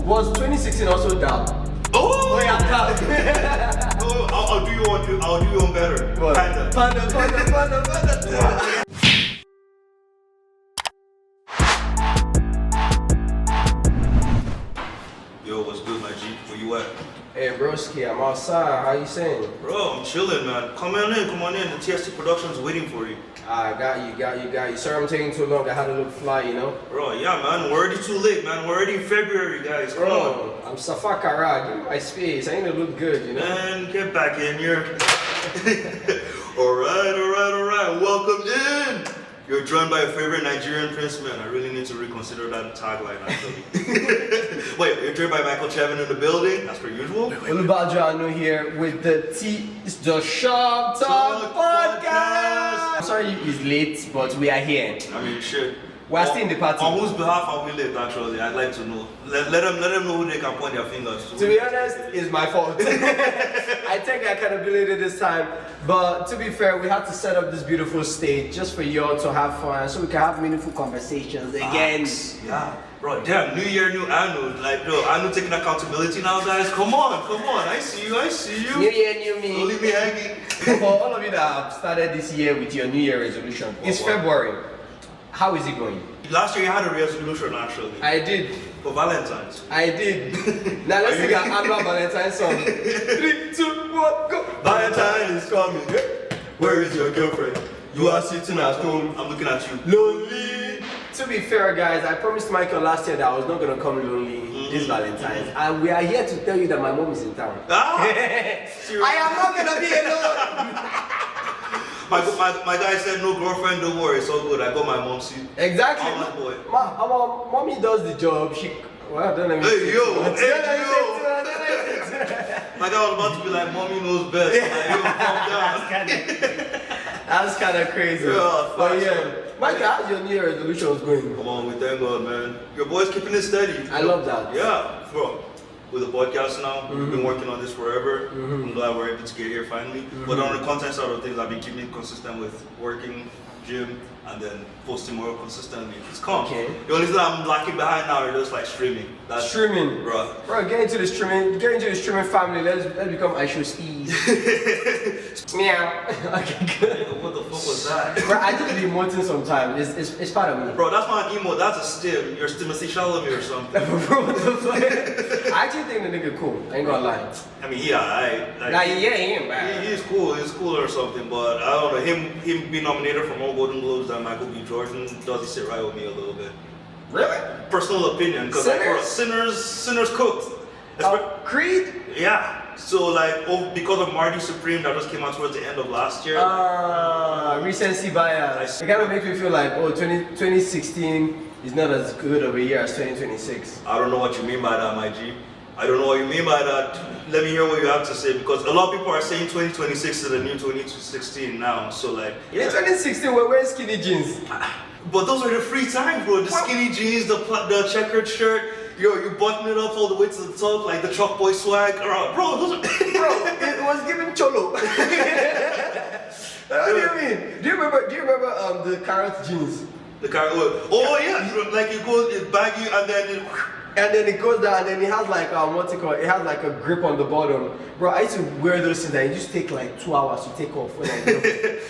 Was 2016 also down? Oh yeah, down. No, I'll do you one better. What? Panda. Yo, what's good, my G? Where you at? Hey, broski, I'm outside. How you saying? Bro, I'm chilling, man. Come on in. The TST Production's waiting for you. I got you. Sorry I'm taking too long. I had to look fly, you know? Bro, yeah, man. We're already too late, man. We're already in February, guys. Come on. I'm Safakara. Give me my space. I need to look good, you know? Man, get back in here. Alright. Welcome in. You're joined by your favorite Nigerian prince, man. I really need to reconsider that tagline, actually. Wait, you're joined by Michael Chevin in the building, as per usual. Olubajo Anu here with the Shop Talk Podcast. I'm sorry it's late, but we are here. I mean, shit. We're still in the party. On whose behalf are we late, actually? I'd like to know. Let them know who they can point their fingers to. To be honest, it's my fault. I take accountability this time. But to be fair, we had to set up this beautiful stage just for y'all to have fun, so we can have meaningful conversations again. Yeah. Bro, damn, new year, new Anu. Like, bro, Anu taking accountability now, guys. Come on. I see you. New year, new me. Don't leave me hanging. For all of you that have started this year with your New Year resolution, it's February. How is it going? Last year you had a resolution, actually. I did. For Valentine's. I did. Now let's take an annual Valentine's song. 3, 2, 1, go. Valentine is coming. Where is your girlfriend? You are sitting at home. I'm looking at you. Lonely. To be fair, guys, I promised Michael last year that I was not going to come lonely this Valentine's. And we are here to tell you that my mom is in town. I am not going to be alone. My guy said no girlfriend, don't worry, it's all good. I got my mom seat. Exactly. Oh my boy. Mommy does the job. Well, don't let me Hey yo. My guy was about to be like, mommy knows best. Like, yo, calm down. That's kind of crazy. Yeah, but yeah, Mike, how's your New Year resolutions going? Come on, we thank God, man. Your boy's keeping it steady. I love that. Yeah, bro. With the podcast now, we've been working on this forever. I'm glad we're able to get here finally. But on the content side of things, I've been keeping it consistent with working, gym, and then posting more consistently. It's calm. Okay. The only thing I'm lacking behind now is just like streaming. That's streaming, bro. Get into the streaming family. Let's become iShowSpeed. Meow. Okay, good. What the fuck was that? Bro, I do the emoting sometimes. It's part of me. Bro, that's not an emo. That's a stim. You're Shalomir or something. Bro, what the fuck? I actually think the nigga cool. I ain't gonna lie. I mean, yeah, he ain't bad. He's cool. He's cool or something. But I don't know. Him being nominated for more Golden Globes than Michael B. Jordan doesn't sit right with me a little bit. Really? Personal opinion, because sinners cooked. Creed? Yeah. So like, because of Marty Supreme that just came out towards the end of last year. Recency bias. It kind of makes me feel like 2016 is not as good of a year as 2026. I don't know what you mean by that, my G. I don't know what you mean by that. Let me hear what you have to say, because a lot of people are saying 2026 is the new 2016 now. So like, yeah. In 2016 we're wearing skinny jeans. But those were the free times, bro. The skinny jeans, the checkered shirt. Yo, you button it up all the way to the top, like the truck boy swag. Bro, those are it was giving cholo. What do you mean? Do you remember the carrot jeans? The carrot. Oh yeah, like it goes, it's baggy, and then it goes down, and then it has like what's it called? It has like a grip on the bottom. Bro, I used to wear those things and it just take like 2 hours to take off. When I go.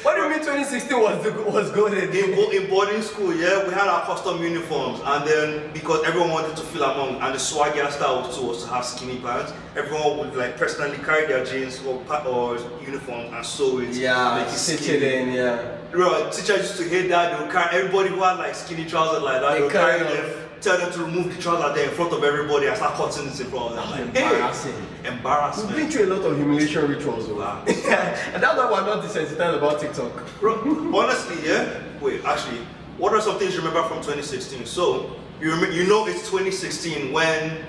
What do you mean 2016 was good? In boarding school, yeah, we had our custom uniforms, and then because everyone wanted to feel among, and the swaggier style too was to have skinny pants. Everyone would like personally carry their jeans or uniforms and sew it. Yeah, make it stitch it in. Yeah. Bro, teachers used to hate that. They would carry everybody who had like skinny trousers like that. They would carry them. Tell them to remove the trouser there in front of everybody and start cutting it in front of them. Like, embarrassing. Hey, embarrassment. We've been through a lot of humiliation rituals. Wow. And that's why we're not desensitized about TikTok. Bro, honestly, yeah. Wait, actually, what are some things you remember from 2016? So, you know it's 2016 when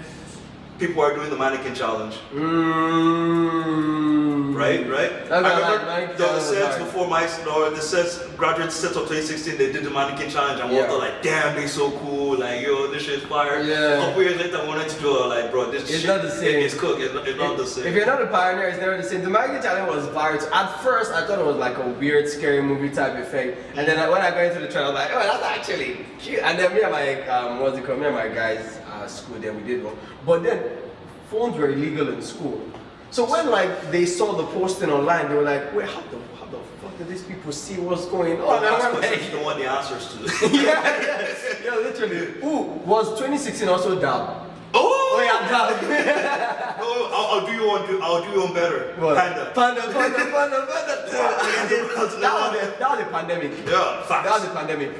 people are doing the mannequin challenge. Right? I remember the sets before graduate sets of 2016, they did the mannequin challenge and we thought like, damn, they so cool, like, yo, this shit's fire. Yeah. A couple years later, I wanted to do it, like, bro, this it's shit, not the same. It's cooked, it's not the same. If you're not a pioneer, it's never the same. The mannequin challenge was viral. At first, I thought it was like a weird, scary movie type effect. And then when I got into the trailer, I was like, oh, that's actually cute. And then me and my, me and my guys at school, then we did one. But then phones were illegal in school. So when like they saw the posting online, they were like, wait, how the fuck did these people see what's going on? That's questions you don't want the answers to. yeah, literally. Ooh, was 2016 also dab? Oh yeah, dab. No, I'll do you one better. What? Panda. That was the pandemic. Yeah, facts. That was the pandemic.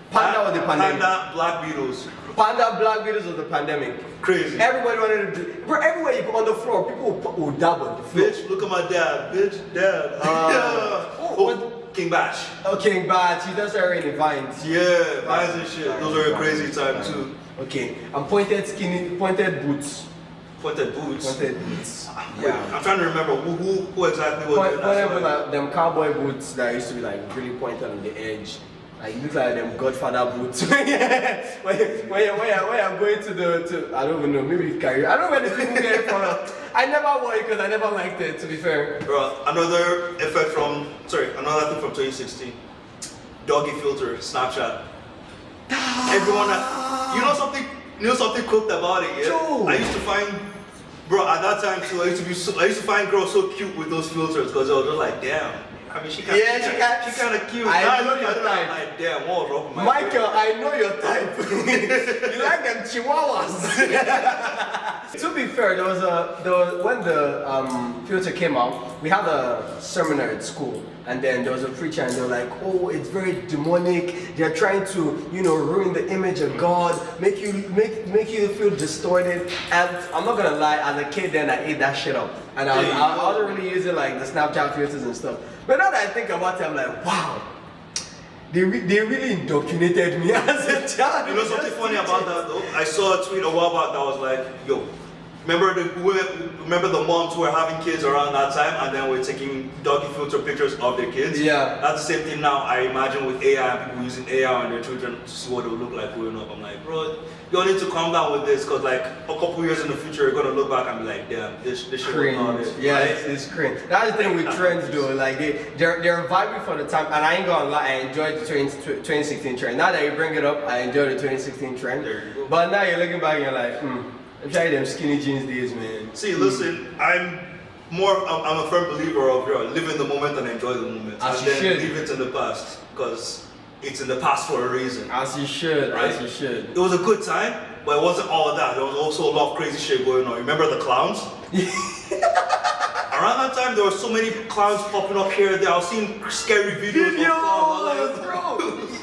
Panda was the pandemic. Panda, Black Beatles. Panda, Black Beatles was the pandemic. Crazy. Everybody wanted to do. Bro, everywhere you go on the floor, people will dab on the floor. Bitch, look at my dad. Bitch, dad. King Bash. Oh, King Bad. He does already vines. Yeah, vines and shit. Those were a crazy time too. Okay, and pointed boots. Pointed boots. Pointed boots. Wait, I'm trying to remember who exactly was Pointed with like, them cowboy boots that used to be like really pointed on the edge. Like it looks like them Godfather boots. when I'm going to I don't even know, maybe carry. I don't know where the people get it from. I never wore it because I never liked it, to be fair. Bro, another thing from 2016. Doggy filter, Snapchat. Everyone, you know something cooked about it, yeah? True. I used to find, bro, at that time too, I used to find girls so cute with those filters because they were just like, damn. I mean, she kind of cute. I know your type. Like, damn, what was wrong with my Michael, I know your type. You like them chihuahuas. To be fair, there was when the filter came out, we had a seminar at school, and then there was a preacher, and they were like, "Oh, it's very demonic. They're trying to, ruin the image of God, make you feel distorted." And I'm not gonna lie, as a kid, then I ate that shit up, and I wasn't really using like the Snapchat filters and stuff. But now that I think about it, I'm like, wow. They really indoctrinated me as a child. You know something funny about that though? I saw a tweet a while back that was like, yo, remember the moms who were having kids around that time and then were taking doggy filter pictures of their kids? Yeah. That's the same thing now, I imagine, with AI and people using AI on their children to see what they would look like growing up. I'm like, bro, you don't need to calm down with this because like a couple years in the future you're gonna look back and be like, damn, this shit was not it. Yeah, right? it's cringe. That's the thing with trends though, like they're vibing for the time, and I ain't gonna lie, I enjoyed the 2016 trend. Now that you bring it up, I enjoy the 2016 trend. There you go. But now you're looking back and you're like, I'm trying them skinny jeans days, man. See, listen, I'm a firm believer of live in the moment and enjoy the moment. As and you then should. leave it in the past because it's in the past for a reason. As you should, Right? as you should. It was a good time, but it wasn't all that. There was also a lot of crazy shit going on. Remember the clowns? Around that time, there were so many clowns popping up here and there. I was seeing scary videos. Videos, bro!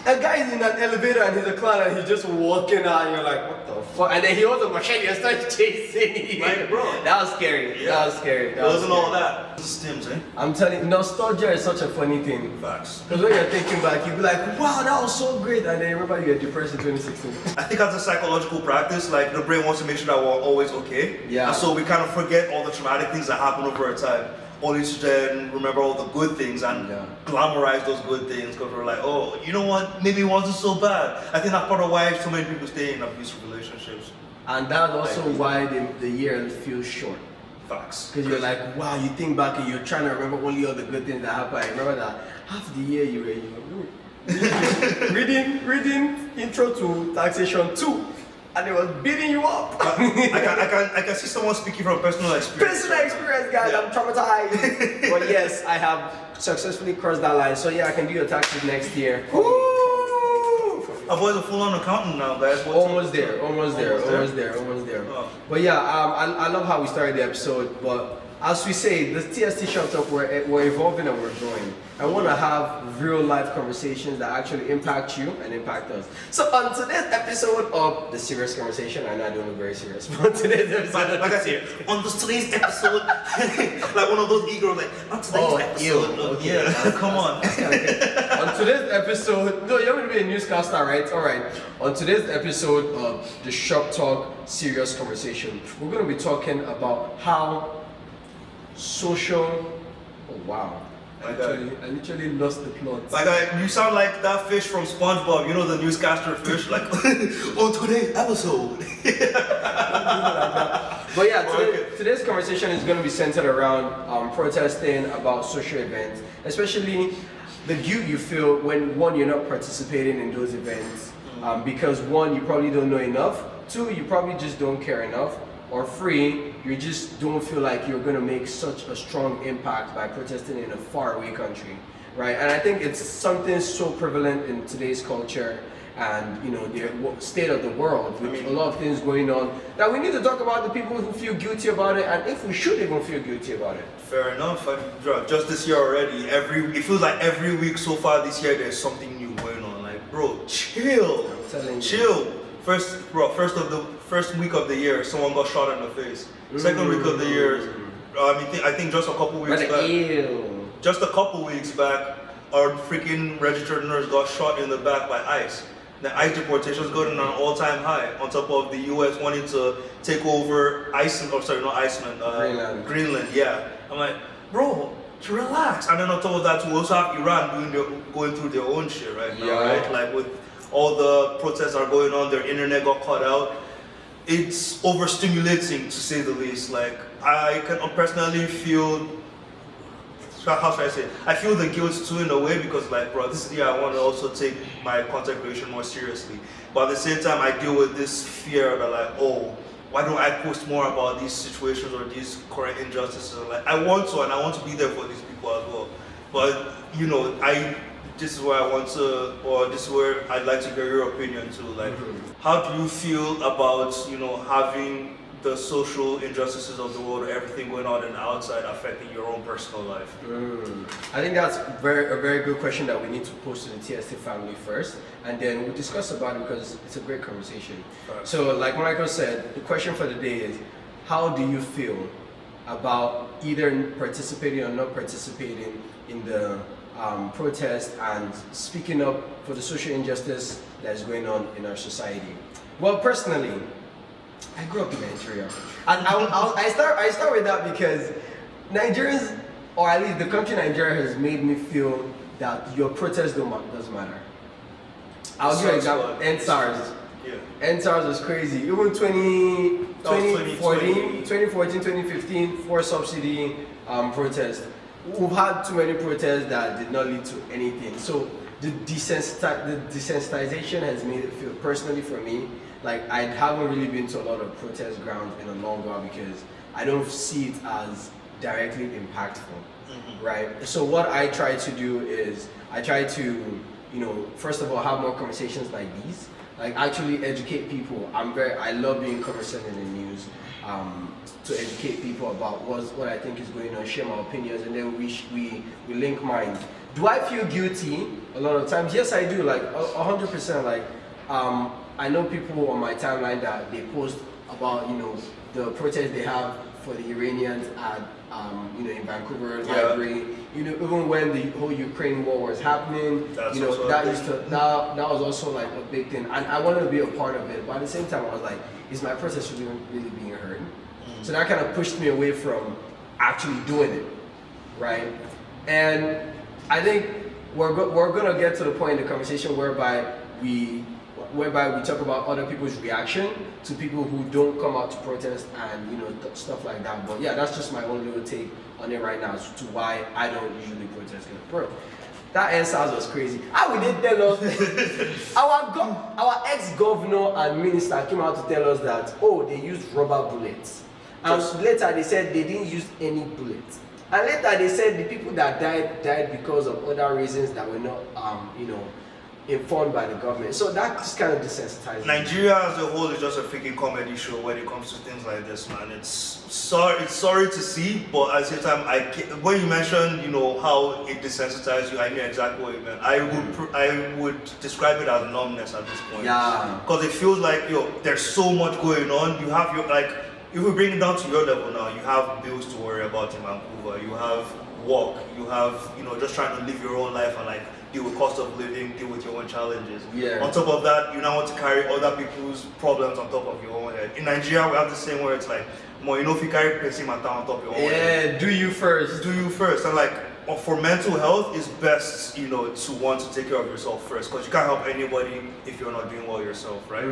A guy is in an elevator and he's a clown and he's just walking out and you're like, what the fuck? And then he holds a machete and starts chasing you. Like, bro. That was scary. Yeah. That was scary. It wasn't all that. This is Tim's, eh? I'm telling you, nostalgia is such a funny thing. Facts. Because when you're thinking back, you'll be like, wow, that was so great. And then remember you get depressed in 2016. I think as a psychological practice, like the brain wants to make sure that we're always okay. Yeah. And so we kind of forget all the traumatic things that happen over a time. Only to then remember all the good things and glamorize those good things because we're like, oh, you know what? Maybe it wasn't so bad. I think that's part of why so many people stay in abusive relationships. And that's also why the year feels short. Facts. Because you're like, wow, you think back and you're trying to remember only all the good things that happened. I remember that half the year you were reading Intro to Taxation 2. And it was beating you up. I can see someone speaking from personal experience. Personal experience, guys. Yeah. I'm traumatized. But yes, I have successfully crossed that line. So yeah, I can do your taxes next year. Woo! I've always a full-on accountant now, guys. Almost there. Oh. But yeah, I love how we started the episode. But as we say, the TST Shop Talk, we're evolving and we're growing. I want to have real life conversations that actually impact you and impact us. So on today's episode of The Serious Conversation, I know I don't look very serious, but today's episode, like I said, on today's episode, like one of those ego, like on today's episode. Okay. Come on. On today's episode, no, you're going to be a newscaster, right? All right. On today's episode of The Shop Talk Serious Conversation, we're going to be talking about how social. Oh wow! I literally lost the plot. Like you sound like that fish from SpongeBob. You know the newscaster fish. Like on today's episode. But yeah, today's conversation is going to be centered around protesting about social events, especially the guilt you feel when one, you're not participating in those events because one, you probably don't know enough, 2, you probably just don't care enough, or 3, you just don't feel like you're going to make such a strong impact by protesting in a faraway country, right? And I think it's something so prevalent in today's culture and the state of the world with a lot of things going on that we need to talk about the people who feel guilty about it, and if we should even feel guilty about it. Fair enough. Just this year already, it feels like every week so far this year there's something new going on. Like, bro, chill. Chill. First week of the year, someone got shot in the face. Second week of the year, I think just a couple weeks back. Just a couple weeks back, our freaking registered nurse got shot in the back by ICE. The ICE deportations going on an all-time high. On top of the U.S. wanting to take over Greenland. Yeah, I'm like, bro, relax. And then on top of that, we also have Iran going through their own shit right now, right? Like with all the protests are going on, their internet got cut out. It's overstimulating to say the least. Like, I can personally feel, how should I say, I feel the guilt too in a way, because like, bro, this year I want to also take my content creation more seriously. But at the same time, I deal with this fear that like, oh, why don't I post more about these situations or these current injustices? Like, I want to, and I want to be there for these people as well. But this is where I want to, or this is where I'd like to hear your opinion too. Like, how do you feel about, having the social injustices of the world, or everything going on in the outside affecting your own personal life? I think that's a very good question that we need to pose to the TST family first, and then we'll discuss about it because it's a great conversation. Right. So like Michael said, the question for the day is, how do you feel about either participating or not participating in the protest and speaking up for the social injustice that is going on in our society? Well, personally, I grew up in Nigeria, and I start with that because Nigerians, or at least the country Nigeria, has made me feel that your protest doesn't matter. I'll give you an example. NSARS. NSARS was crazy. Even 2014, 2015, for subsidy protest. We've had too many protests that did not lead to anything. So the desensitization has made it feel, personally for me, like I haven't really been to a lot of protest grounds in a long while because I don't see it as directly impactful, right? So what I try to do is I try to, first of all, have more conversations like these, like actually educate people. I love being conversant in the news, to educate people about what I think is going on, share my opinions, and then we link minds. Do I feel guilty a lot of times? Yes, I do, like 100%. Like, I know people on my timeline that they post about, the protest they have for the Iranians at, in Vancouver Library. Even when the whole Ukraine war was happening, that was also like a big thing. And I wanted to be a part of it, but at the same time, I was like, is my protest really being heard? So that kind of pushed me away from actually doing it, right? And I think we're gonna get to the point in the conversation whereby we talk about other people's reaction to people who don't come out to protest and stuff like that. But yeah, that's just my own little take on it right now as to why I don't usually protest. Bro, that NSARS was crazy. How would they tell us? Our ex-governor and minister came out to tell us that they used rubber bullets, and later they said they didn't use any bullets. And later they said the people that died because of other reasons that were not, informed by the government. So that just kind of desensitized me. Nigeria as a whole is just a freaking comedy show when it comes to things like this, man. It's sorry to see, but at the same time, when you mentioned, how it desensitized you, I knew exactly what you meant. I would describe it as numbness at this point. Yeah. Because it feels like, there's so much going on. You have if we bring it down to your level now, you have bills to worry about in Vancouver. You have work. You have, just trying to live your own life and deal with cost of living, deal with your own challenges. Yeah. On top of that, you now want to carry other people's problems on top of your own head. In Nigeria, we have the same where it's like, if you carry person matter on top of your own head. Yeah, do you first. And for mental health, it's best, to want to take care of yourself first, because you can't help anybody if you're not doing well yourself, right?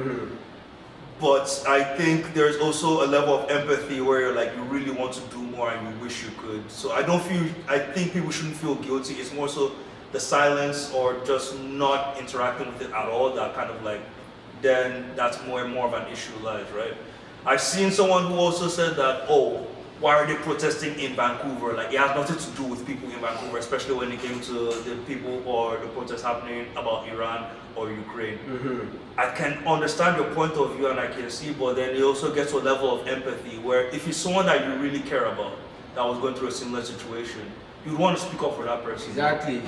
But I think there's also a level of empathy where you're like, you really want to do more and you wish you could. So I think people shouldn't feel guilty. It's more so the silence or just not interacting with it at all that kind of then that's more and more of an issue lies, right? I've seen someone who also said that, oh, why are they protesting in Vancouver? Like, it has nothing to do with people in Vancouver, especially when it came to the people or the protests happening about Iran or Ukraine. I can understand your point of view and I can see, but then it also gets to a level of empathy where if it's someone that you really care about that was going through a similar situation, you'd want to speak up for that person. Exactly.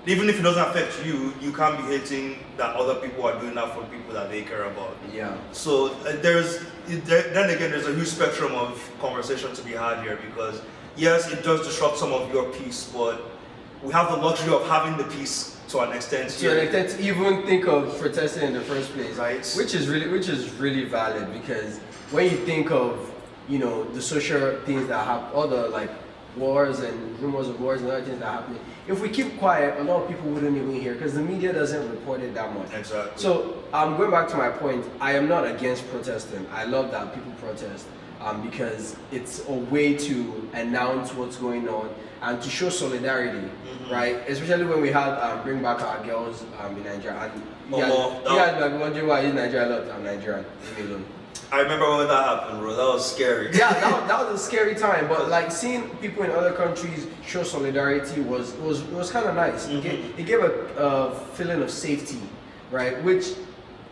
Even if it doesn't affect you, you can't be hating that other people are doing that for people that they care about. Yeah. So then again, there's a huge spectrum of conversation to be had here because yes, it does disrupt some of your peace, but we have the luxury of having the peace to an extent. To an extent, to even think of protesting in the first place, right? Which is really valid because when you think of, you know, the social things that happen, all the like wars and rumors of wars and other things that are happening. If we keep quiet, a lot of people wouldn't even hear because the media doesn't report it that much. Exactly. So going back to my point, I am not against protesting. I love that people protest because it's a way to announce what's going on and to show solidarity, right? Especially when we had Bring Back Our Girls in Nigeria. And you guys might be wondering why is Nigeria a lot? I'm Nigerian. Leave me alone. I remember when that happened, bro. That was scary. Yeah, that was a scary time. But like seeing people in other countries show solidarity was kind of nice. It gave a feeling of safety, right? Which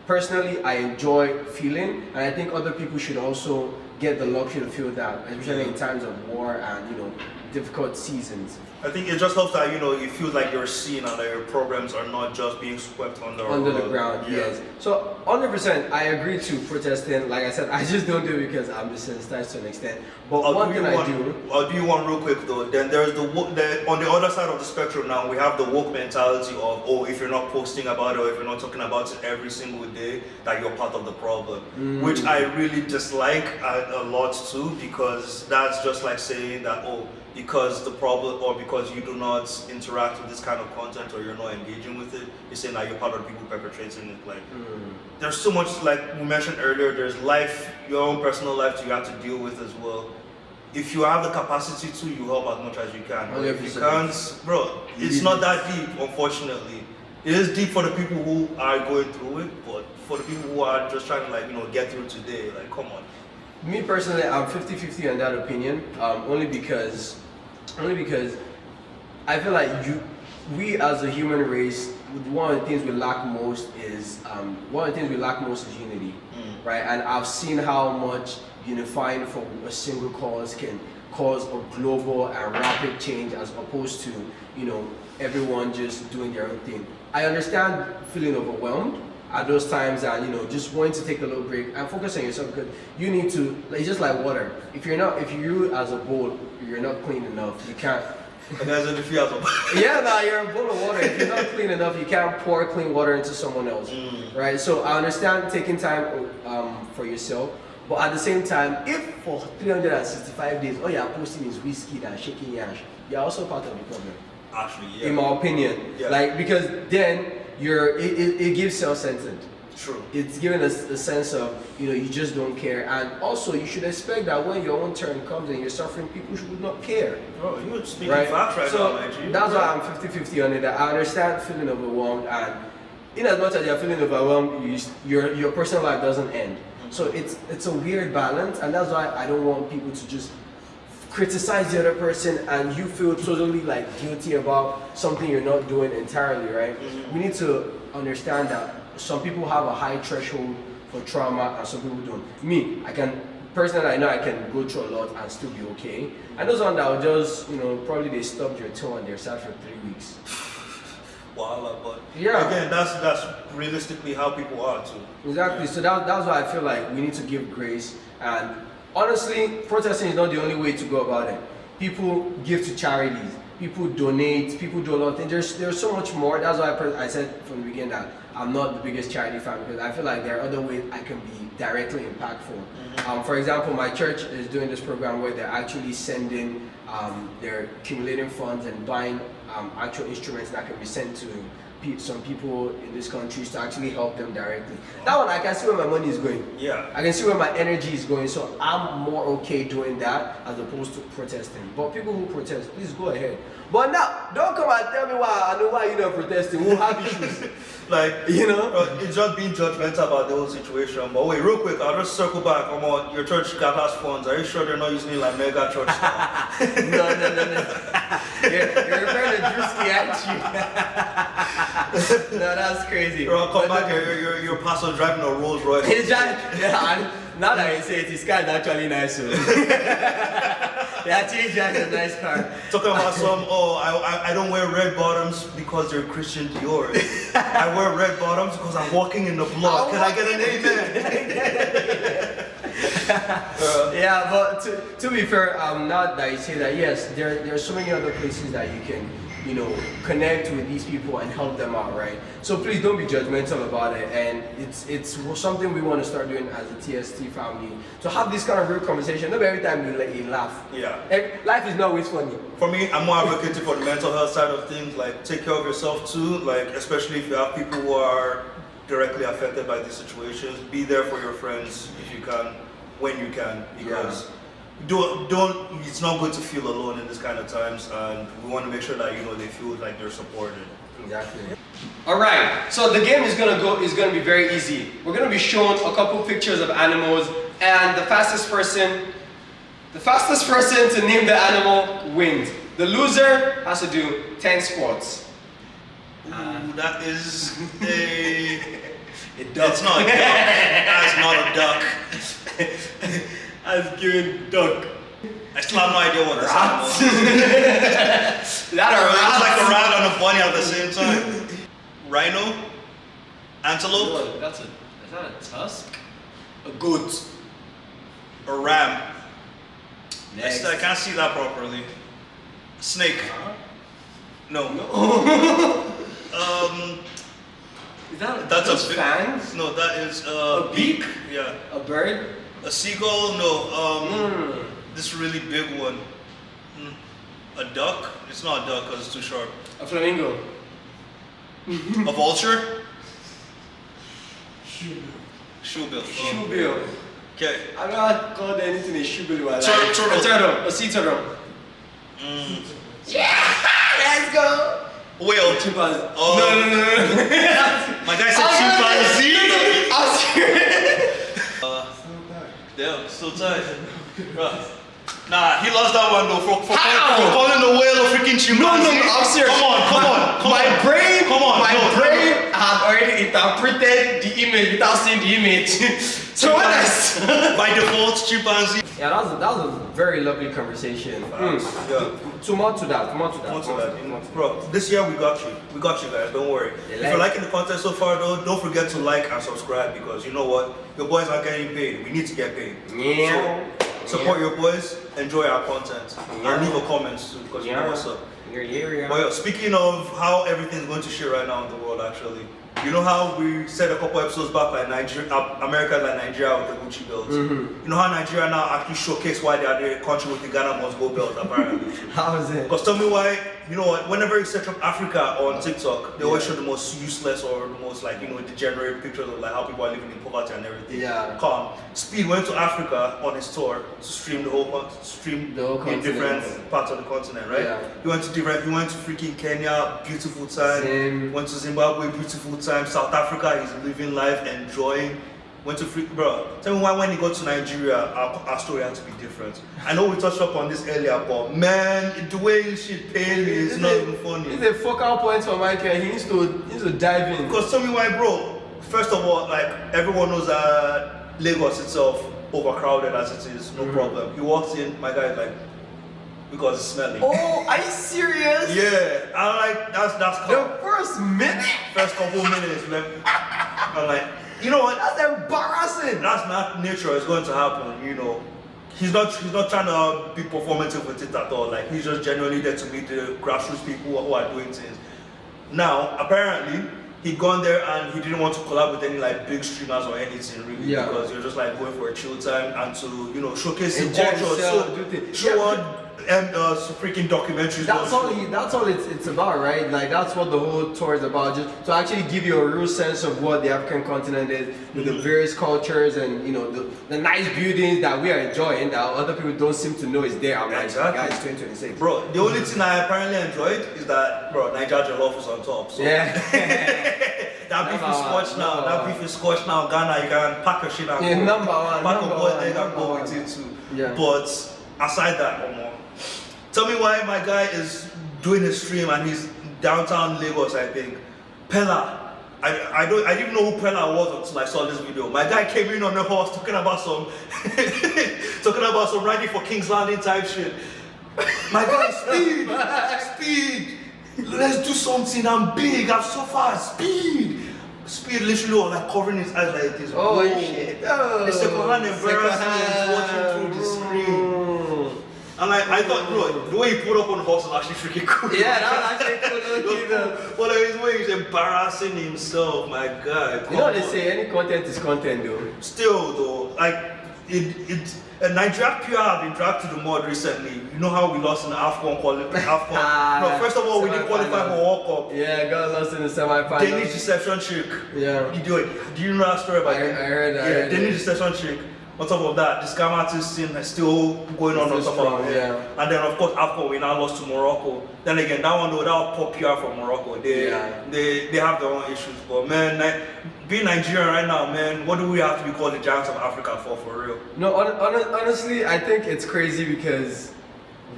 personally I enjoy feeling, and I think other people should also get the luxury to feel that, especially in times of war and, you know, difficult seasons. I think it just helps that, you know, you feel like you're seen and that your programs are not just being swept under the ground. Yeah. Yes. So 100% I agree to protesting. Like I said, I just don't do it because I'm desensitized to an extent. But I'll do you one real quick though. Then there's on the other side of the spectrum now, we have the woke mentality of, oh, if you're not posting about it or if you're not talking about it every single day, that you're part of the problem. Which I really dislike a lot too, because that's just like saying that, oh, because the problem or because you do not interact with this kind of content or you're not engaging with it, you're saying that you're part of the people perpetrating it. Like there's so much, like we mentioned earlier, there's life, your own personal life you have to deal with as well. If you have the capacity to, you help as much as you can. But if you can't, bro, it's not that deep, unfortunately. It is deep for the people who are going through it, but for the people who are just trying to, like, you know, get through today, like, come on. Me personally, I'm 50-50 on that opinion, only because I feel like we as a human race, one of the things we lack most is unity, right? And I've seen how much unifying for a single cause can cause a global and rapid change as opposed to, you know, everyone just doing their own thing. I understand feeling overwhelmed at those times and, you know, just wanting to take a little break and focus on yourself because you need to, it's just like water. If you as a bowl, you're not clean enough, you can't. And that's what you feel about. Yeah, you're a bowl of water. If you're not clean enough, you can't pour clean water into someone else, right? So I understand taking time for yourself, but at the same time, if for 365 days all you're posting is whiskey and shaking yash, you're also part of the problem. Actually, yeah. In my opinion, like because then it gives self-centered. True. It's giving us a sense of, you know, you just don't care, and also you should expect that when your own turn comes and you're suffering, people should not care. Oh, you're speaking facts right now, man. That's why I'm 50-50 on it. I understand feeling overwhelmed, and in as much as you're feeling overwhelmed, your personal life doesn't end. So it's a weird balance, and that's why I don't want people to just criticize the other person and you feel totally like guilty about something you're not doing entirely, right? We need to understand that some people have a high threshold for trauma and some people don't. Me, I know I can go through a lot and still be okay. And those ones that will just, you know, probably they stubbed your toe and they're sad for 3 weeks. Voila, but yeah, again, that's realistically how people are too. Exactly. Yeah. So that's why I feel like we need to give grace. And honestly, protesting is not the only way to go about it. People give to charities. People donate. People do a lot of things. There's so much more. That's why I said from the beginning that I'm not the biggest charity fan because I feel like there are other ways I can be directly impactful. For example, my church is doing this program where they're actually they're accumulating funds and buying actual instruments that can be sent to some people in these countries to actually help them directly. That one, I can see where my money is going. Yeah. I can see where my energy is going, so I'm more okay doing that as opposed to protesting. But people who protest, please go ahead. But now, don't come and tell me why I know why you're not protesting. Who have issues? Like, you know? It's just being judgmental about the whole situation. But wait, real quick, I'll just circle back. Come on, your church gathers funds. Are you sure they're not using it like mega church stuff? No. You're referring to Drewski, aren't you? No, that's crazy. Bro, come back here, your pastor driving a Rolls Royce. He's driving, now that I say it, his car is actually nice. So. They actually drive a nice car. Talking about I don't wear red bottoms because they're Christian Dior. I wear red bottoms because I'm walking in the blood. Can I get an amen? Yeah, but to be fair, now that you say that, yes, there are so many other places that you can, connect with these people and help them out, right? So please don't be judgmental about it, and it's something we want to start doing as a TST family, to have this kind of real conversation. Not every time you laugh. Yeah. Life is not always funny. For me, I'm more advocating for the mental health side of things. Like, take care of yourself too. Like, especially if you have people who are directly affected by these situations, be there for your friends if you can, when you can, because. Don't. It's not good to feel alone in this kind of times, and we want to make sure that they feel like they're supported. Exactly. All right. So the game is gonna be very easy. We're gonna be shown a couple pictures of animals, and the fastest person to name the animal wins. The loser has to do 10 squats. That is a duck. It's not a duck. That's not a duck. I was giving duck. I still have no idea what this animal is. That It's like a rat and a bunny at the same time. Rhino? Antelope? Is that a tusk? A goat. A ram? Next. I can't see that properly. Snake? No. That's a fangs? No, that is a beak. Yeah. A bird? A seagull? No. This really big one. A duck? It's not a duck because it's too sharp. A flamingo. A vulture? Shoebill. Shoebill. Okay. I'm not called anything a shoebill. Turtle. A turtle. A sea turtle. Yeah! Let's go! Whale. Chimpanzee. Oh. No. My guy said chimpanzee. I'm serious. Damn, so tight. Nah, he lost that one though for calling the whale a freaking chimpanzee. No, I'm serious. Come on. My brain brain had already interpreted the image without seeing the image. So when I by default, chimpanzee. Yeah, that was a very lovely conversation. Yeah. Two more to that. Bro, this year we got you. We got you guys, don't worry. If you're liking the content so far though, don't forget to like and subscribe, because you know what? Your boys are getting paid. We need to get paid. Yeah. So support your boys, enjoy our content. And leave a comment too, because you know what's up. Yeah. Well, speaking of how everything's going to shit right now in the world, actually, you know how we said a couple episodes back, like America like Nigeria with the Gucci belts. You know how Nigeria now actually showcase why they are the country with the Ghana must go belt, apparently. How is it? Because tell me why, you know what, whenever you search up Africa on TikTok, they always show the most useless or the most degenerate pictures of like how people are living in poverty and everything. Yeah. Speed went to Africa on his tour to stream the whole in different parts of the continent, right? Yeah. He went to freaking Kenya, beautiful time. Same. Went to Zimbabwe, beautiful time. South Africa, he's living life, enjoying. Went to bro. Tell me why when he got to Nigeria, our story had to be different. I know we touched up on this earlier, but man, the way this shit paid me, it's not even funny. It's a focal point for Michael. He needs to dive in. Because tell me why, bro. First of all, like everyone knows that Lagos itself overcrowded as it is, no problem. He walks in, my guy is like, because it's smelly. Oh, are you serious? Yeah, I'm like, that's the first minute. First couple minutes, man. I'm like, you know what? That's embarrassing. That's not nature. It's going to happen. You know, he's not trying to be performative with it at all. Like he's just genuinely there to meet the grassroots people who are doing things. Now, apparently, he'd gone there and he didn't want to collab with any like big streamers or anything really, because you're just like going for a chill time and to showcase his culture. So show what freaking documentaries. That's all it's about, right? Like that's what the whole tour is about. Just to actually give you a real sense of what the African continent is, with the various cultures and the nice buildings that we are enjoying that other people don't seem to know is there. I'm like, guys, 2026. Bro, the only thing I apparently enjoyed is that, bro, Nigeria jollof is on top. So. Yeah. That beef is squashed now. That beef is squashed now. Ghana, you can pack your shit and go. Number one. Pack a boiled egg and go with it too. Yeah. But aside that, tell me why my guy is doing a stream and he's downtown Lagos, I think. Pella. I didn't know who Pella was until I saw this video. My guy came in on the horse talking about some riding for King's Landing type shit. My guy, speed. Let's do something. I'm big. I'm so fast. Speed literally was like covering his eyes like this. Oh shit! The second hand embarrassing watching through the screen. And I thought, bro, the way he put up on the horse was actually freaking cool. Yeah, that was actually cool. But his way he's embarrassing himself, my God. You know what they say, any content is content though. Still though, like Nigeria PR have been dragged to the mud recently. You know how we lost in the AFCON qualifier? No, first of all, we didn't qualify for World Cup. Yeah, got lost in the semi-final. Danish deception chick. Yeah. Do you know that story about I heard that. Yeah, Danish deception chick. On top of that, the scam artist scene is still going on top of it. Yeah. And then of course AFCON we now lost to Morocco. Then again, that one though, that was pop PR from Morocco. They have their own issues. But man, being Nigerian right now, man, what do we have to be called the giants of Africa for real? No, honestly, I think it's crazy because,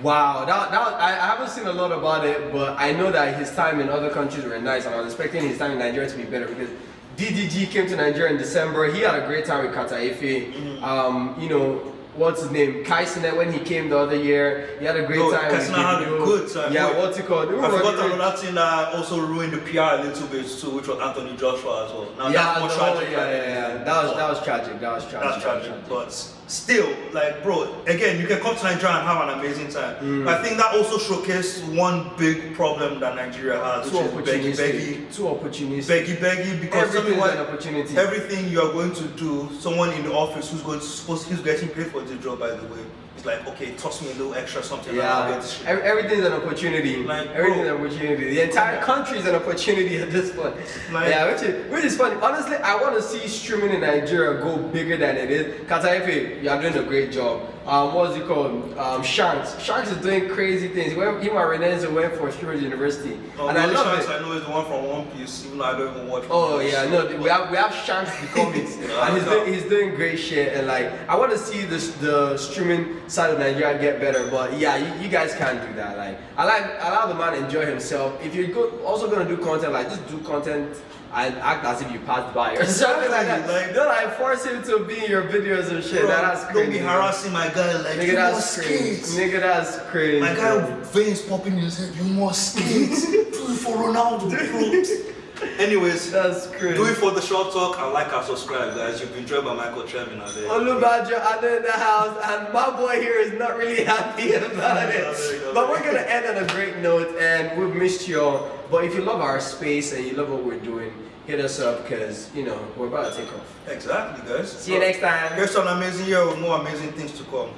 wow, I haven't seen a lot about it, but I know that his time in other countries were nice, and I was expecting his time in Nigeria to be better because DDG came to Nigeria in December. He had a great time with Kataife. What's his name? Kaisinet, when he came the other year, he had a great time. Kaisinet had a good time. Yeah, what's it called? I forgot another thing that also ruined the PR a little bit too, which was Anthony Joshua as well. Now, that's tragic. That was tragic. That's tragic. But still, like, bro, again, you can come to Nigeria and have an amazing time. But I think that also showcased one big problem that Nigeria has, which is beggy. Too opportunistic. Beggy, because an opportunity. Everything you are going to do, someone in the office who's getting paid for the job, by the way, it's like, okay, toss me a little extra something. Yeah, and I'll get this shit. Everything's an opportunity. Everything's an opportunity. The entire country is an opportunity at this point. Which is funny. Honestly, I want to see streaming in Nigeria go bigger than it is. Kataife, you are doing a great job. What's it called? Shanks. Shanks is doing crazy things. Him and Renenzo went for Streamers University. And I love Shanks, I know is the one from One Piece, even though I don't even watch One Oh Piece. Yeah, no, we have Shanks the comics. And he's doing great shit, and like I want to see the streaming side of Nigeria get better, but yeah, you guys can't do that. Like allow the man enjoy himself. If you're also gonna do content, like just do content and act as if you passed by or something like that. Like, don't like force him to be in your videos and shit. Bro, that's crazy. Don't be harassing my guy like nigga, you that's must crazy. skate. Nigga, that's crazy. My guy veins popping in his head. You must skate. Do it for Ronaldo, bro. Anyways, that's crazy. Do it for the short talk and like and subscribe, guys. You've been joined by Michael Trevin. Olubajo under the house, and my boy here is not really happy about it. But we're gonna end on a great note, and we've missed y'all. But if you love our space and you love what we're doing, hit us up because we're about to take off. Exactly, guys. See you next time. Here's an amazing year with more amazing things to come.